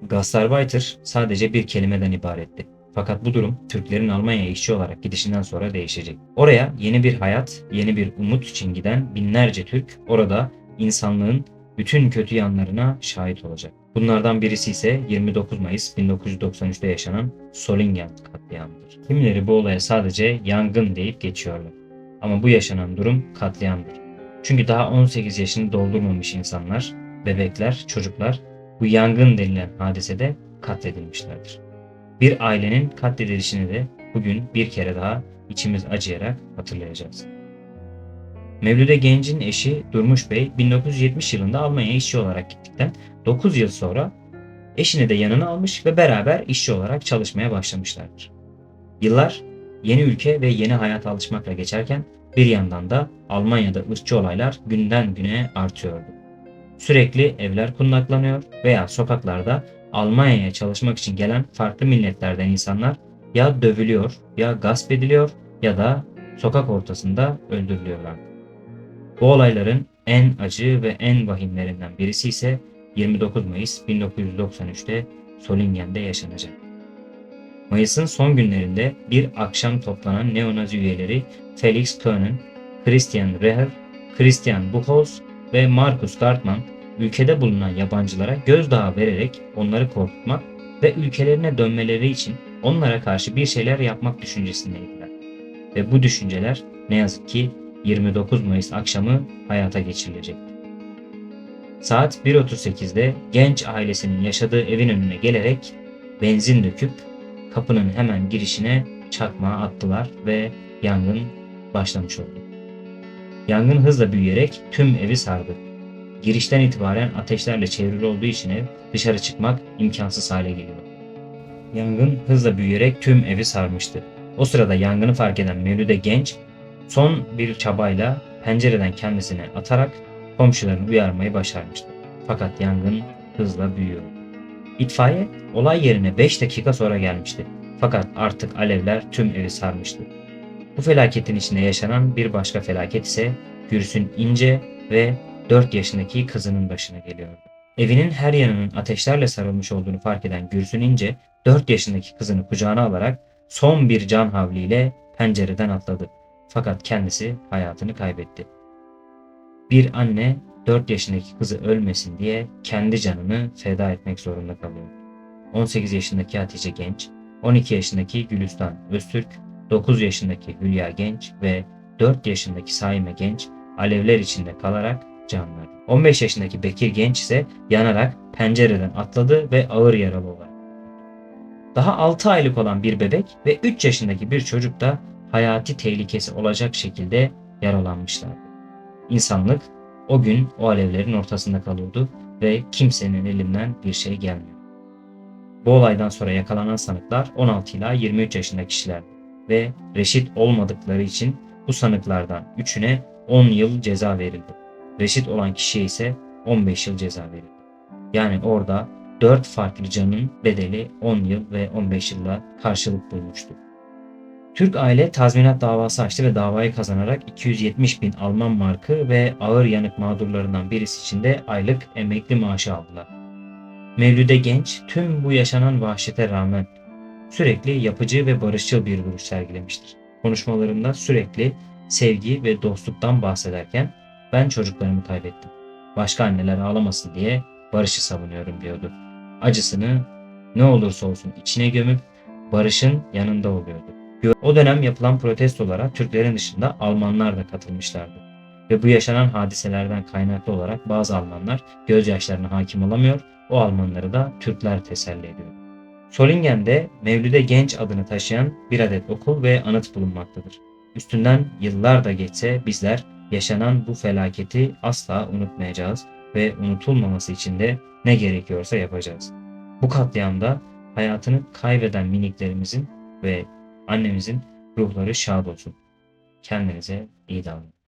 Gastarbeiter sadece bir kelimeden ibaretti. Fakat bu durum Türklerin Almanya'ya işçi olarak gidişinden sonra değişecek. Oraya yeni bir hayat, yeni bir umut için giden binlerce Türk orada insanlığın bütün kötü yanlarına şahit olacak. Bunlardan birisi ise 29 Mayıs 1993'te yaşanan Solingen katliamıdır. Kimileri bu olaya sadece yangın deyip geçiyorlar. Ama bu yaşanan durum katliamdır. Çünkü daha 18 yaşını doldurmamış insanlar, bebekler, çocuklar bu yangın denilen hadisede katledilmişlerdir. Bir ailenin katledilişini de bugün bir kere daha içimiz acıyarak hatırlayacağız. Mevlüde Genç'in eşi Durmuş Bey 1970 yılında Almanya'ya işçi olarak gittikten 9 yıl sonra eşini de yanına almış ve beraber işçi olarak çalışmaya başlamışlardır. Yıllar yeni ülke ve yeni hayata alışmakla geçerken bir yandan da Almanya'da ırkçı olaylar günden güne artıyordu. Sürekli evler kundaklanıyor veya sokaklarda Almanya'ya çalışmak için gelen farklı milletlerden insanlar ya dövülüyor, ya gasp ediliyor ya da sokak ortasında öldürülüyorlar. Bu olayların en acı ve en vahimlerinden birisi ise 29 Mayıs 1993'te Solingen'de yaşanacak. Mayıs'ın son günlerinde bir akşam toplanan neonazi üyeleri Felix Köhnen, Christian Reher, Christian Buchholz ve Markus Gartmann ülkede bulunan yabancılara gözdağı vererek onları korkutmak ve ülkelerine dönmeleri için onlara karşı bir şeyler yapmak düşüncesindeydiler. Ve bu düşünceler ne yazık ki 29 Mayıs akşamı hayata geçirilecekti. Saat 1.38'de genç ailesinin yaşadığı evin önüne gelerek benzin döküp kapının hemen girişine çakmağı attılar ve yangın başlamış oldu. Yangın hızla büyüyerek tüm evi sardı. Girişten itibaren ateşlerle çevrili olduğu için ev dışarı çıkmak imkansız hale geliyor. Yangın hızla büyüyerek tüm evi sarmıştı. O sırada yangını fark eden Mevlüde Genç son bir çabayla pencereden kendisini atarak komşularını uyarmayı başarmıştı. Fakat yangın hızla büyüyordu. İtfaiye olay yerine 5 dakika sonra gelmişti. Fakat artık alevler tüm evi sarmıştı. Bu felaketin içinde yaşanan bir başka felaket ise Gürsün İnce ve 4 yaşındaki kızının başına geliyordu. Evinin her yanının ateşlerle sarılmış olduğunu fark eden Gürsün İnce 4 yaşındaki kızını kucağına alarak son bir can havliyle pencereden atladı. Fakat kendisi hayatını kaybetti. Bir anne 4 yaşındaki kızı ölmesin diye kendi canını feda etmek zorunda kalıyor. 18 yaşındaki Hatice Genç, 12 yaşındaki Gülistan Öztürk, 9 yaşındaki Hülya Genç ve 4 yaşındaki Saime Genç alevler içinde kalarak can verdi. 15 yaşındaki Bekir Genç ise yanarak pencereden atladı ve ağır yaralı olarak. Daha 6 aylık olan bir bebek ve 3 yaşındaki bir çocuk da hayati tehlikesi olacak şekilde yaralanmışlardı. İnsanlık o gün o alevlerin ortasında kalıyordu ve kimsenin elinden bir şey gelmiyor. Bu olaydan sonra yakalanan sanıklar 16 ila 23 yaşında kişilerdi ve reşit olmadıkları için bu sanıklardan 3'üne 10 yıl ceza verildi. Reşit olan kişiye ise 15 yıl ceza verildi. Yani orada 4 farklı canın bedeli 10 yıl ve 15 yılla karşılık bulmuştu. Türk aile tazminat davası açtı ve davayı kazanarak 270 bin Alman markı ve ağır yanık mağdurlarından birisi için de aylık emekli maaşı aldılar. Mevlüde Genç tüm bu yaşanan vahşete rağmen sürekli yapıcı ve barışçıl bir duruş sergilemiştir. Konuşmalarında sürekli sevgi ve dostluktan bahsederken ben çocuklarımı kaybettim. Başka anneler ağlamasın diye barışı savunuyorum diyordu. Acısını ne olursa olsun içine gömüp barışın yanında oluyordu. O dönem yapılan protestolara Türklerin dışında Almanlar da katılmışlardı. Ve bu yaşanan hadiselerden kaynaklı olarak bazı Almanlar gözyaşlarına hakim olamıyor, o Almanları da Türkler teselli ediyor. Solingen'de Mevlüde Genç adını taşıyan bir adet okul ve anıt bulunmaktadır. Üstünden yıllar da geçse bizler yaşanan bu felaketi asla unutmayacağız ve unutulmaması için de ne gerekiyorsa yapacağız. Bu katliamda hayatını kaybeden miniklerimizin ve annemizin ruhları şad olsun. Kendinize iyi davranın.